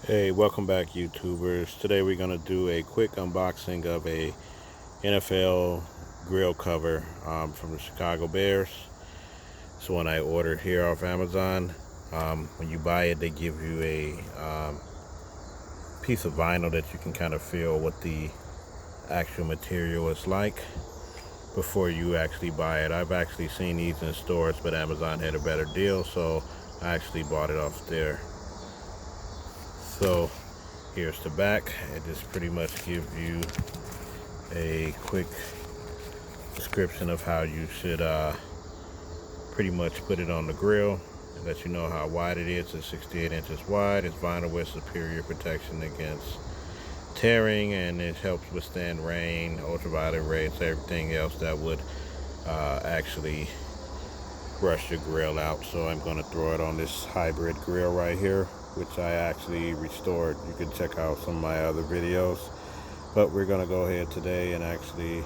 Hey, welcome back, YouTubers. Today we're going to do a quick unboxing of a NFL grill cover from the Chicago Bears. It's one I ordered here off Amazon. When you buy it, they give you a piece of vinyl that you can kind of feel what the actual material is like before you actually buy it. I've actually seen these in stores, but Amazon had a better deal, so I actually bought it off there. So here's the back. It just pretty much gives you a quick description of how you should pretty much put it on the grill. It lets you know how wide it is. It's 68 inches wide. It's vinyl with superior protection against tearing, and it helps withstand rain, ultraviolet rays, everything else that would actually brush your grill out. So I'm going to throw it on this hybrid grill right here, which I actually restored. You can check out some of my other videos, but we're going to go ahead today and actually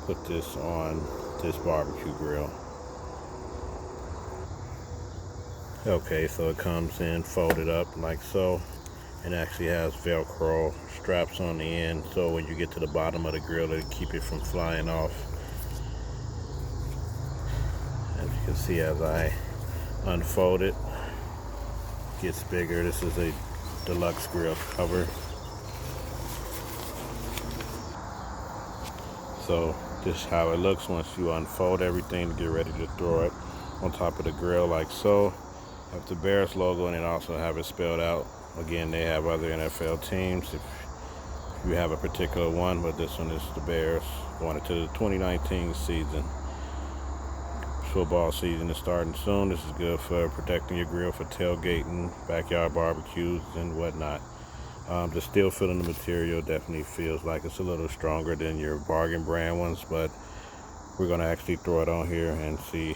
put this on this barbecue grill. Okay, so it comes in folded up like so, and actually has velcro straps on the end, so when you get to the bottom of the grill, it'll keep it from flying off. As you can see, as I unfold it, it gets bigger. This is a Deluxe grill cover. So this is how it looks once you unfold everything to get ready to throw it on top of the grill like so. Have the Bears logo, and it also have it spelled out. Again, they have other NFL teams if you have a particular one, but this one is the Bears going into the 2019 season. Football season is starting soon. This is good for protecting your grill for tailgating, backyard barbecues, and whatnot. The steel feel in the material definitely feels like it's a little stronger than your bargain brand ones, but we're going to actually throw it on here and see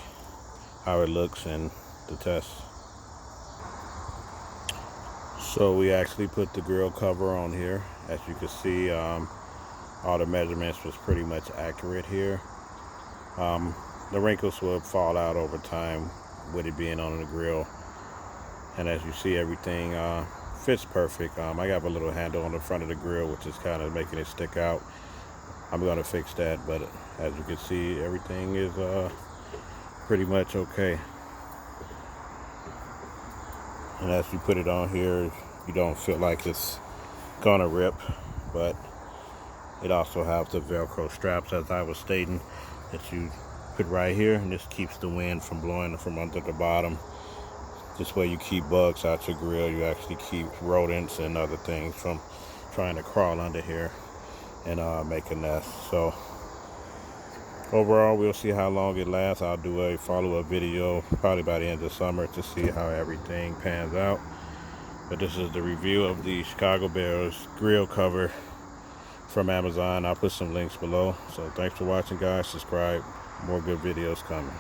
how it looks in the test. So we actually put the grill cover on here. As you can see, all the measurements was pretty much accurate here. The wrinkles will fall out over time with it being on the grill, and as you see, everything fits perfect. I have a little handle on the front of the grill which is kind of making it stick out. I'm going to fix that, but as you can see, everything is pretty much okay. And as you put it on here, you don't feel like it's gonna rip, but it also has the Velcro straps, as I was stating, that you put right here, and this keeps the wind from blowing from under the bottom. This way you keep bugs out your grill. You actually keep rodents and other things from trying to crawl under here and make a nest. So overall, we'll see how long it lasts. I'll do a follow-up video probably by the end of summer to see how everything pans out. But this is the review of the Chicago Bears grill cover from Amazon. I'll put some links below. So thanks for watching, guys. Subscribe. More good videos coming.